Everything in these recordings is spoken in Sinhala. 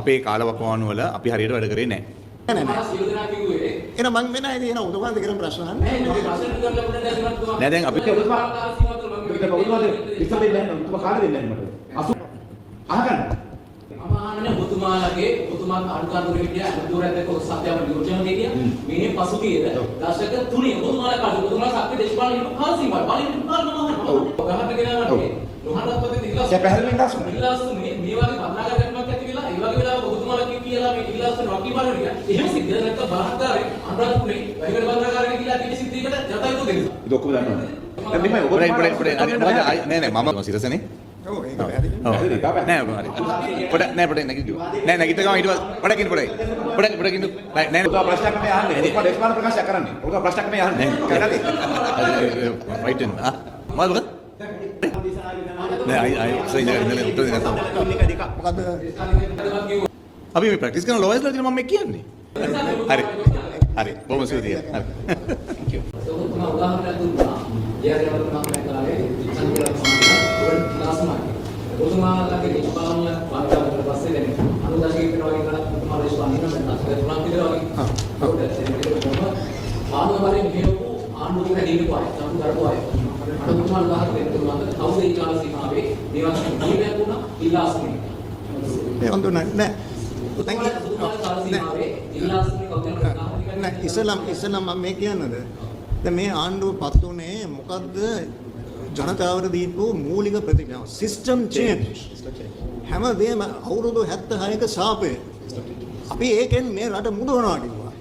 අපේ කාලවකවානු වල අපි හරියට වැඩ කරේ නැහැ. එහෙනම් මම වෙන ඉතින් එන උදවන්ද කරන ප්‍රශ්න අහන්නේ නෑ දැන් අපි ඔබතුමාලගේ ඔබතුමා අනුකාරතුරු හිටිය අනුදුරත් එක්ක සත්‍යව නියෝජනය දෙකිය මේ පසුගියද දශක 3 ඔබතුමාලා කාලේ ඔබතුමාලා සත්‍ය දේශපාලන හිටපු කාල සීමාව බලන්න පාරම ගහන්න ගෙනාවට නොහඬපතේ ඉල්ලාස් පැහැදිලි ඉල්ලාස් මේ වගේ බඳාගන්නක් ඇති වෙලා ඒ වගේ වෙලාවක ඔබතුමාලා කියලා මේ ඉල්ලාස් වකී බලන එක එහෙම සිද්ධ නැත්නම් බලාත්කාරේ අනුරාධපුරේ වෛගල බඳාගාරේ කියලා කිසි සිද්ධියකට ජතයිතු දෙන්න ඒක ඔක්කොම දන්නවා දැන් මෙමය පොඩේ නෑ මම සිරසනේ ඔව් ඒක පැහැදිලි නෑ පොඩේ නෑ නැගිට ගම ඊට පස්සේ පොඩකින් නෑ ප්‍රශ්නයක් මේ අහන්නේ ඒක දේශපාලන ප්‍රකාශයක් කරන්නේ ඔක ප්‍රශ්නයක් මේ අහන්නේ රයිට් එන්න මොකද නෑ අය සයින් උත්තර දෙන්න මොකද්ද අපි මේ ප්‍රැක්ටිස් කරන ලෝයස්ලා දින මම මේ කියන්නේ හරි බොහොම ස්තුතියි හරි thank you ඔබතුමා උදාහරණයක් දුන්නා ඊයරවල මම කාලේ සංකල්ප සම්පූර්ණ ක්ලාස්මයි ඔබතුමාලගේ දේශපාලන වාතාවරණය පස්සේ දැන් අනුදාශකයෙක් වෙනවා වගේ කරලා ඔබතුමා දේශපාලන වෙනවා නැත්නම් තුනක් විතර වගේ ආනවරේ මෙහෙවු ආණ්ඩුවක දීපුවා සම්පූර්ණ කරපුවා ඔබතුමා උදාහරණ දෙන්නා කවුද ඒ කාල සීමාවේ මේ වගේ ජීවිතයක් වුණා ඉල්ලාස්නේ මේ හොඳුනා නෑ thank you නෑ ඉස්ලාම් මම මේ කියන්නද දැන් මේ ආණ්ඩුව පත් උනේ මොකද්ද ජනතාවට දීපු මූලික ප්‍රතික්‍රියාව සිස්ටම් චේන්ජ් හැමදේම අවුරුදු 76ක සාපේ අපි ඒකෙන් මේ රට මුදවනවා කිව්වා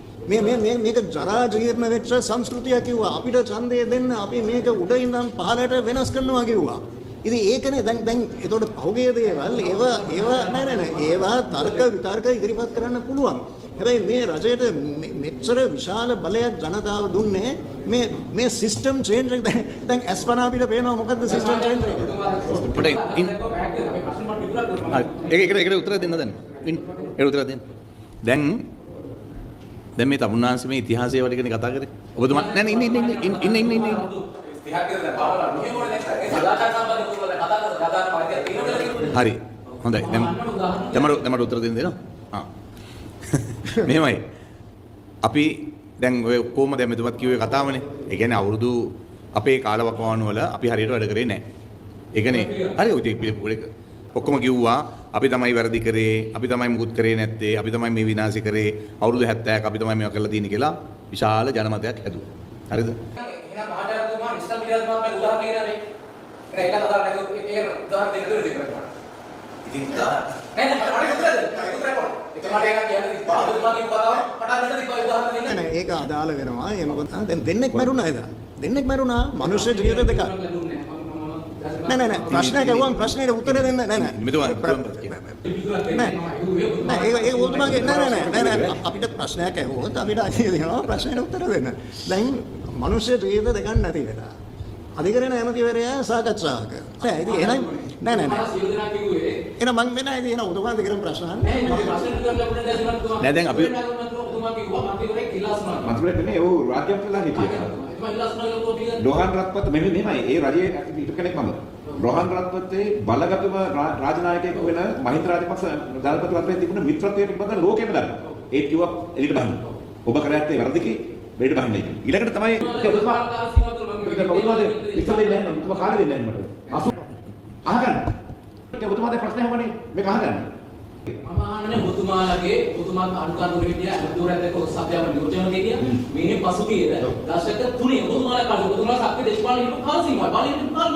මේක ජරා ජීර්ණ වෙච්ච සංස්කෘතිය කිව්වා අපිට ඡන්දය දෙන්න අපි මේක උඩ ඉඳන් පහළට වෙනස් කරනවා කිව්වා ඉතින් ඒකනේ දැන් එතකොට පහුගිය දේවල් ඒවා නෑ ඒවා තර්ක විතර්ක ඉදිරිපත් කරන්න පුළුවන් හැබැයි මේ රජයට මෙච්චර විශාල බලයක් ජනතාව දුන්නේ මේ සිස්ටම් චේන්ජ් එක දැන් අස්පනා අපිට පේනවා මොකද්ද සිස්ටම් චේන්ජ් එක පොඩේ ඒකට උත්තර දෙන්න දැන් ඒක උත්තර දෙන්න දැන් මේ තමුන්නාංශ මේ ඉතිහාසය වල ගැන කතා කරේ ඔබතුමා නෑ ඉන්න හරි හොඳයි දැන් උත්තර දෙන්න දෙනවා මෙහෙමයි අපි දැන් ඔය කොහොම දැන් මෙතුමත් කිව්වේ කතාවනේ ඒ කියන්නේ අවුරුදු අපේ කාලවකවානු වල අපි හරියට වැඩ කරේ නැහැ ඒකනේ හරි ඔය ඔක්කොම කිව්වා අපි තමයි වැරදි කරේ අපි තමයි මුකුත් කරේ නැත්තේ අපි තමයි මේ විනාශ කරේ අවුරුදු 70ක් අපි තමයි මේවා කරලා තියෙන්නේ කියලා විශාල ජනමතයක් හැදුවා හරිද එහෙනම් ආඩාරතුමා ඉස්ලාම් විද්‍යාත්මක උදාහරණ කියනනේ ඒක උදාහරණ දෙන්න දුන්නේ ඉතින් ඒක අදාළ වෙනවා ඒ මොකද දැන් දෙන්නෙක් මරුණා මනුෂ්‍ය ජීවිත දෙක නෑ ප්‍රශ්නයක් අහුවම ප්‍රශ්නෙට උත්තර දෙන්න නෑ ඒක උතුමාගේ නෑ අපිට ප්‍රශ්නයක් අහුවොත් අපිට අයිතිය දෙනවා ප්‍රශ්නෙට උත්තර දෙන්න දැන් මනුෂ්‍ය ජීවිත දෙකක් නැති වෙලා අධිකරණ ඇමතිවරයා සාකච්ඡාවක නෑ ඉතින් එහෙනම් නෑ එහෙනම් මම වෙන ඉතින් එන උදවන්ද කරන ප්‍රශ්න අහන්නේ නෑ දැන් අපි මන්ත්‍රීවරයෙක් නෙමෙයි ਉਹ රාජ්‍යයක් වෙලා හිටියා. රෝහන් රත්පත් මෙහෙමයි ඒ රජයේ හිටපු කෙනෙක් මම. රෝහන් රත්පත්ේ බලගතුම රාජනායකයෙකු වෙන මහින්ද රාජපක්ෂ දලපති අතරේ තිබුණ මිත්‍රත්වයේ පිළිබඳ ලෝකෙම දන්නවා. ඒත් කිව්වා එළියට බහින්න. ඔබ කරෑත්තේ වැරදි කි එළියට බහින්න කියලා. ඊළඟට තමයි ඔබතුමා ඉස්සෙල්ලා ඉන්න ඔබතුමා කාලේ දෙන්නේ මට. අහගන්න. ඔබතුමාට ප්‍රශ්න අහන්නේ මේක අහගන්න. මම ආන්නේ ඔබතුමාලගේ ඔබතුමා අනුකාරතුරු හිටිය අනුදුරත් එක්ක සත්‍යව නියෝජනය දෙකිය මේ පසුගියද දශක 3 ඔබතුමාලා කාලේ ඔබතුමාලා සත්‍ය දේශපාලන හිටපු කාල සීමාව බලන්න පාරම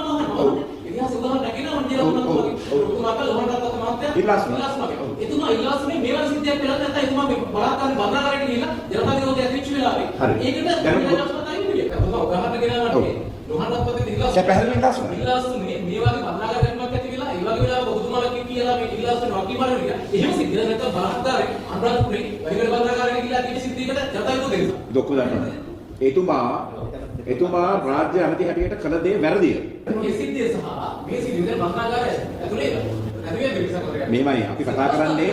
ඉතිහාස උදාහරණ නැගෙනවා වන්දිලා ඔබතුමා කල ලෝහනරත්න මහත්තයා එතුමා ඉල්ලාස්නේ මේ වගේ සිද්ධියක් වෙලා නැත්නම් එතුමා මේ බලාත්කාරී බඳාගාරයට ගිහිල්ලා ජනතා විරෝධය ඇතිවෙච්ච වෙලාවේ ඒකට උදාහරණ ගෙනාවා ලෝහනරත්න ඉල්ලාස් පැහැදිලි ඉල්ලාස්නේ මේ වගේ බඳාගාරයක් ඇති වෙලා ඒ වගේ වෙලාවක ඔබතුමාලා කියලා මේ ඉල්ලාස් වකී බලන එක එහෙම සිද්ධ නැත්නම් බලාත්කාරේ අනුරාධපුරේ වෛගල බඳාගාරේ කියලා කිසි සිද්ධියකට ජතයිතු දෙන්න දොක්කු දන්නවා එතුමා රාජ්‍ය අමාත්‍ය හැටියට කළ දේ වැරදිය. මේ සිද්ධිය සහ මේ සිද්ධිය බඳාගාරය ඇතුලේ මේමයි අපි කතා කරන්නේ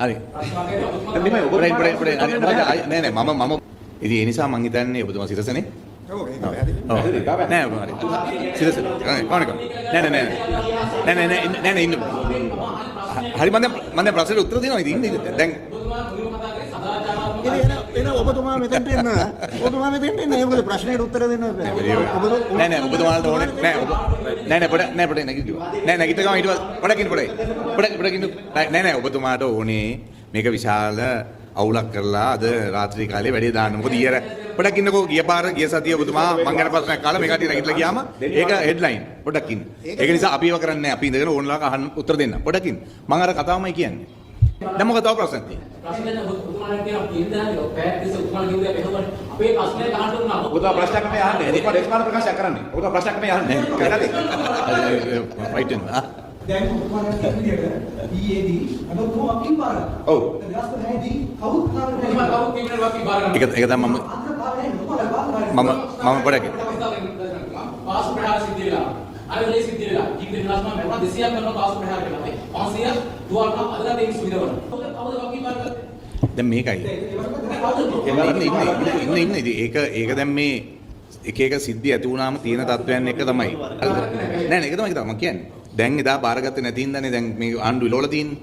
හරි මෙමය ඔබ පොඩේ නෑ මම ඉතින් ඒ නිසා මං හිතන්නේ ඔබතුමා සිරසනේ ඔව් ඒක පැහැදිලි නෑ හරි සිරස කොහොමද නෑ ඉන්න හරි මම දැන් ප්‍රශ්නෙට උත්තර දෙනවා ඉතින් ඉන්නේ දැන් ඔබතුමා මුලින්ම කතා කරේ සදාචාරාත්මක එන ඔබතුමා මෙතෙන්ට එන්න. ඔබතුමා මෙතෙන්ට එන්න. ඒගොල්ලෝ ප්‍රශ්නෙට උත්තර දෙන්න බෑ. නෑ ඔබතුමාලට ඕනේ නෑ පොඩ නැගිටිවා නෑ නැගිට ගම ඊට පොඩකින් නෑ ඔබතුමාට ඕනේ මේක විශාල අවුලක් කරලා අද රාත්‍රී කාලේ වැඩේ දාන්න. මොකද ඊයර පොඩක් ඉන්නකෝ ගිය පාර ගිය සතිය ඔබතුමා මං ගැන ප්‍රශ්නයක් කාලා මේ කටිය නැගිටලා ගියාම ඒක හෙඩ්ලයින් පොඩක් ඉන්න. ඒක නිසා අපි ඒව කරන්නේ නෑ. අපි ඉඳගෙන ඕනලා අහන්න උත්තර දෙන්න. පොඩක් ඉන්න. මං අර කතාවමයි කියන්නේ. දැන් මොකද තව ප්‍රශ්නයක් තියෙන්නේ? ප්‍රශ්නේ දැන් ඔබතුමාලා කියන කේන්ද්‍රාලේ පැයක් තිස්සේ ඔබතුමාලා කිව්වේ මෙහෙම අපේ ප්‍රශ්නේ අහන්න උනා. ඔබතුමා ප්‍රශ්නයක් මේ අහන්නේ. ඔබතුමා දේශපාලන ප්‍රකාශයක් කරන්නේ. ඔබතුමා ප්‍රශ්නයක් මේ අහන්නේ. රයිට් එන්න. දැන් ඔබතුමාලා කියන විදිහට ඊයේදී අදෝ වකින් බාර. ඔව්. දවස් පහේදී කවුද ඔබතුමා කවුද කියන වකී බාර ගන්න. ඒක තමයි මම පොඩක් පාස් ප්‍රහාර සිද්ධ වෙලා. අරලේ සිද්ධ වෙලා. ජීවිත විනාශම වෙනවා 200ක් කරන පාස් ප්‍රහාර කරලා. 500ක් දුවල්ක අදලා දෙන්න සුවිදවන. කවුද වකී බාර ගත්තේ? දැන් මේකයි ඉන්න ඒක දැන් මේ එක සිද්ධි ඇති වුණාම තියෙන තත්වයන් එක තමයි නෑ ඒක තමයි මම කියන්නේ දැන් එදා බාරගත්තේ නැති හින්දානේ දැන් මේ ආණ්ඩු විලවල තියෙන්නේ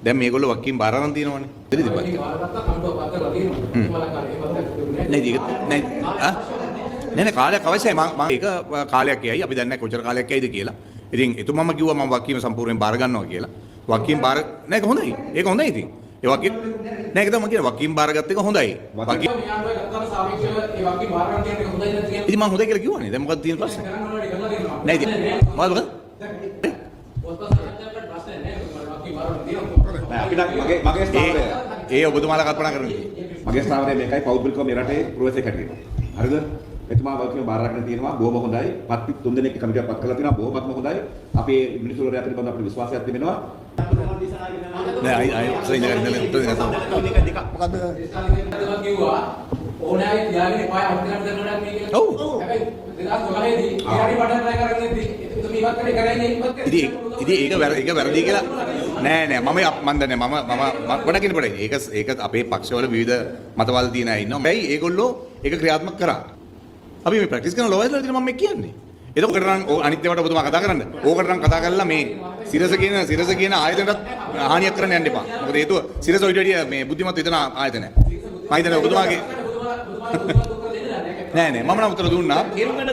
දැන් මේගොල්ලෝ වක්කීම් බාර අරන් තියෙනවනේ දෙලිද බත් නෑ කාලයක් අවශ්‍යයි මම ඒක කාලයක් යයි අපි දන්නේ නැහැ කොච්චර කාලයක් යයිද කියලා ඉතින් එතුමම කිව්වා මම වක්කීම සම්පූර්ණයෙන් බාර ගන්නවා කියලා වක්කීම් බාර නෑ ඒක හොඳයි ඉතින් ඒ වකීම් නෑ ඒක තමයි කියන වකීම් බාරගත්ත එක හොඳයි. වකීම් මේ ආණ්ඩුවේ ගත්තම සාපේක්ෂව ඒ වකී බාර ගන්න කියන එක හොඳයි නැති කියන ඉතින් මම හොඳයි කියලා කිව්වනේ. දැන් මොකක්ද තියෙන ප්‍රශ්නේ? නෑ ඉතින් මොකද? නෑ අපි නම් මගේ ස්ථාවරය. ඒ ඔබතුමාලා කල්පනා කරන්නේ. මගේ ස්ථාවරය මේකයි පෞද්ගලිකව මේ රටේ ප්‍රවේශයක් හැටියට. හරිද? එතුමා වකීම බාර ගන්න තියෙනවා බොහොම හොඳයි. පත් තුන් දෙනෙක් කමිටුවක් පත් කරලා තියෙනවා බොහොමත්ම හොඳයි. අපේ මිනිස්සු වල පිළිබඳව අපිට විශ්වාසයක් තිබෙනවා. නෑ අය ඉඳලා උත්තර දෙන්න තමයි. මොකද කිව්වා ඕනෑයි තියාගෙන එපා අවුට්ටකට කරනවා මේ කියලා. ඔව්. හැබැයි 2012 දී ඊරානි බඩන් try කරගෙන ඉද්දි ඒක මේවත් කරේ කරන්නේ ඉක්මත් කරේ. ඉතින් ඒක වැරදි කියලා නෑ මම දන්නේ මම පොඩකින් පොඩේ ඒක අපේ පක්ෂවල විවිධ මතවාද තියෙන අය ඉන්නවා. හැබැයි ඒගොල්ලෝ ඒක ක්‍රියාත්මක කරා. අපි මේ ප්‍රැක්ටිස් කරන ලෝයර්ලා දින මම මේ කියන්නේ. එතකොට නම් අනිත් ඒවාට ඔබතුමා කතා කරන්න. ඕකට නම් කතා කරලා මේ සිරස කියන ආයතනයටත් හානියක් කරන්න යන්න එපා. මොකද හේතුව සිරස ඔයිට වැඩිය මේ බුද්ධිමත් විතර ආයතනයක්. මම හිතන්නේ ඔබතුමාගේ නෑ මම නම් උත්තර දුන්නා.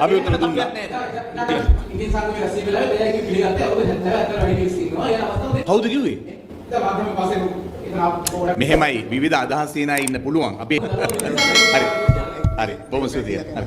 අපි උත්තර දුන්නා. ඉතින් සංගමයේ රැස්වීම වෙලාවේ එයා ඒක පිළිගත්තා. ඔබ 70 වැඩි මිනිස්සු ඉන්නවා. ඒ අවස්ථාවේ කවුද කිව්වේ? දැන් මාධ්‍යම පස්සේ එතන පොඩක් මෙහෙමයි විවිධ අදහස් තියෙන අය ඉන්න පුළුවන්. අපි හරි. බොහොම ස්තුතියි. හරි.